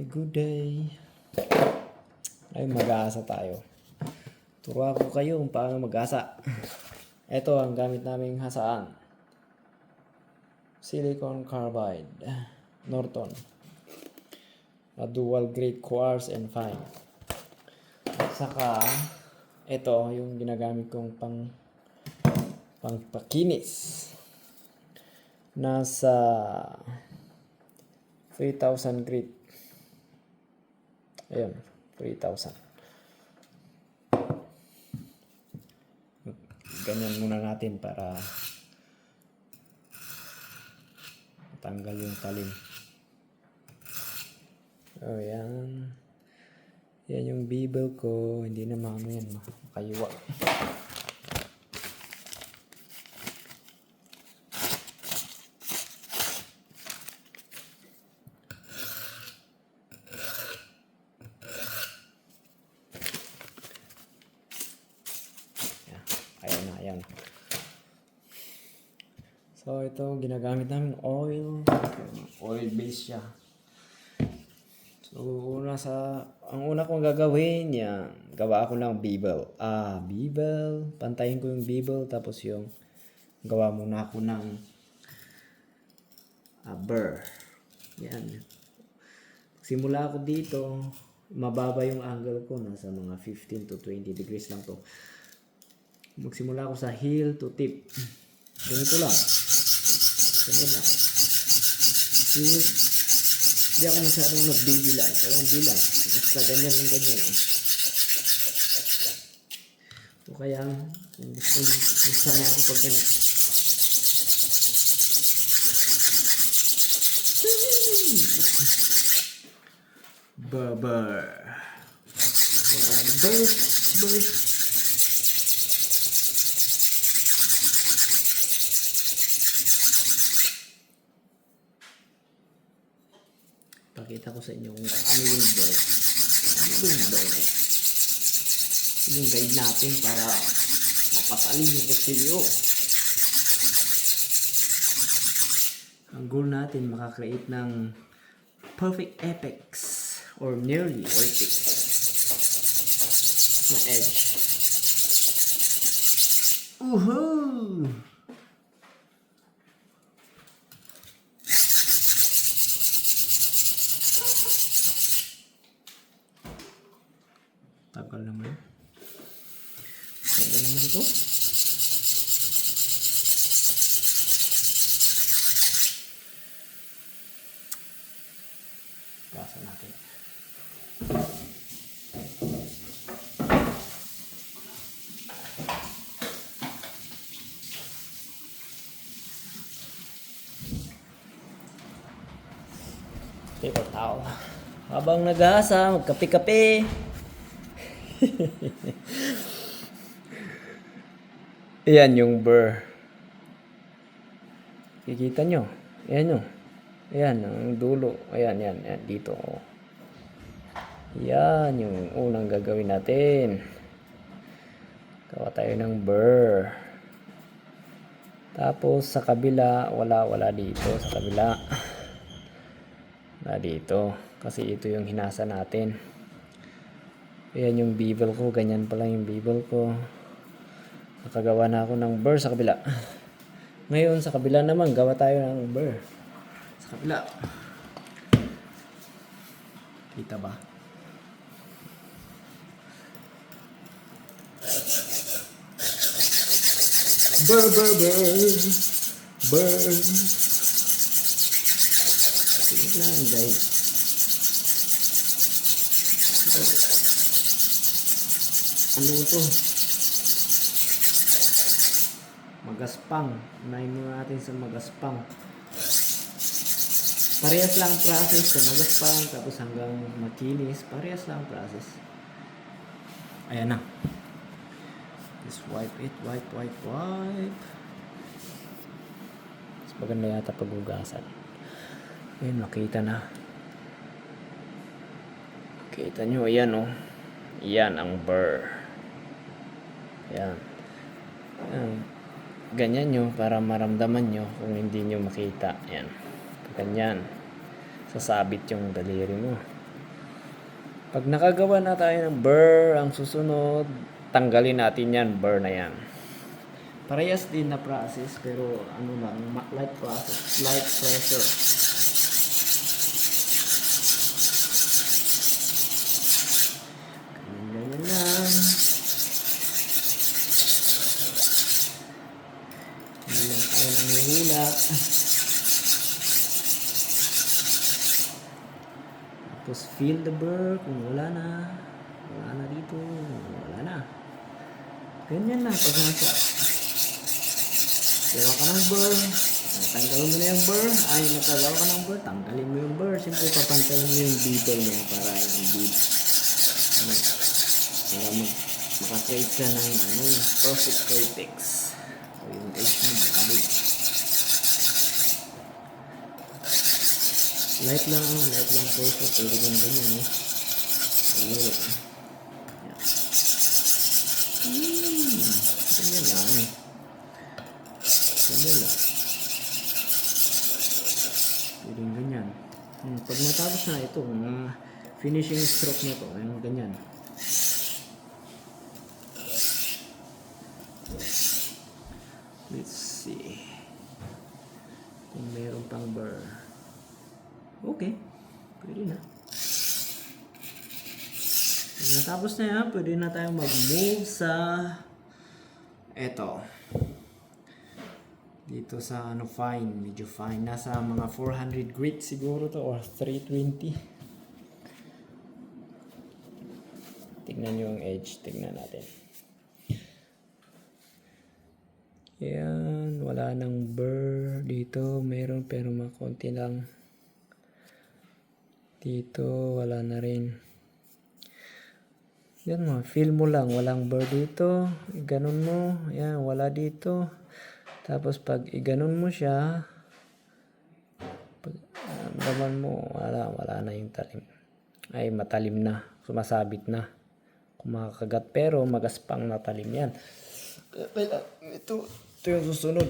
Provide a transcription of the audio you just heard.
Good day. Ay, mag-aasa tayo. Turuan ko kayo kung paano mag-asa. Ito ang gamit naming hasaan. Silicon carbide. Norton. A dual grade quartz and fine. At saka, ito yung ginagamit kong pangpakinis. Nasa 3,000 grit. Ayun, 3,000. Ganyan muna natin para tanggal yung talim. Oh, yan. Yan yung bevel ko. Hindi na maano yan, makayuwa. Ayan. So, ito, ginagamit namin oil. Oil base siya. So, ang una kong gagawin, yan. Gawa ako ng bevel. Bevel. Pantayin ko yung bevel. Tapos yung, gawa muna ako ng burr. Yan. Simula ako dito, mababa yung angle ko. Nasa mga 15 to 20 degrees lang to. Magsimula ako sa heel to tip. Ganito lang. Ganito lang. Heel. Hindi ako masyadong nagbibilang. Walang bilang. Basta ganyan lang ganyan. O kaya, gusto na ako pag ganito. Burr. Pakita ko sa inyo kung ano yung burr. Ano yung burr? Yung guide natin para mapatalim yung kutsilyo. Ang goal natin makakreate ng perfect apex or nearly perfect na edge. Woohoo! Tagal naman. Tagal naman ito. Gasa natin. Paper towel. Habang nag-aasa, magkape-kape. Ayan yung burr. Kikita nyo. Ayan o. Ayan ang dulo. Ayan. Dito. Ayan yung unang gagawin natin. Gawa tayo ng burr. Tapos sa kabila, wala dito. Sa kabila. Wala dito. Kasi ito yung hinasa natin. Ayan yung bevel ko. Ganyan pala yung bevel ko. Nakagawa na ako ng burr sa kabila. Ngayon sa kabila naman, gawa tayo ng burr. Sa kabila. Kita ba? Burr. Sige lang, guys. Ano ito? Magaspang. Unahin muna natin sa magaspang. Parehas lang ang process sa magaspang tapos hanggang makinis. Parehas lang ang process. Ayan na. Just wipe it. Wipe. Mas maganda yata paghugasan. Ayan, makita na. Kita nyo, ayan o. Ayan ang burr. Ayan. Ganyan nyo para maramdaman nyo kung hindi nyo makita. Ayan. Ganyan. Sasabit yung daliri mo. Pag nakagawa na tayo ng burr, ang susunod, tanggalin natin yan, burr na yan. Parehas din na process, pero ano lang, light process, light pressure. Ganyan lang. Hindi lang tayo nang hihula. Tapos feel the burr kung wala na. Wala na dito. Wala na. Ganyan lang pag nasa. Gawa ka ng burr. Tanggalin mo na yung burr. Ay, natagawa ka ng burr. Tanggalin mo yung burr. Siyempre, papantayin mo yung bevel niya para yung bevel. Makakreate ka ng perfect vertex. O yung edge mo, makabit. Light lang pressure. Pwede kang ganyan, eh. Ayun. Ganyan lang. Ganyan lang. Pwede ganyan. Pag matapos na ito, finishing stroke na to, yung ganyan. Let's see. Kung meron pang burr. Okay. Pwede na. Pag natapos na yan, pwede na tayong mag-move sa eto. Dito sa fine, medyo fine. Nasa mga 400 grit siguro to or 320. Tignan nyo ang edge. Tignan natin. Yan. Wala nang burr. Dito meron pero makonti lang. Dito wala na rin. Yan mo. Feel mo lang. Walang burr dito. Ganon mo. Yan. Wala dito. Tapos pag iganon mo siya, naman mo, wala na yung talim. Ay, matalim na. Sumasabit na. Kumakagat pero magaspang na talim yan. Ito yung susunod.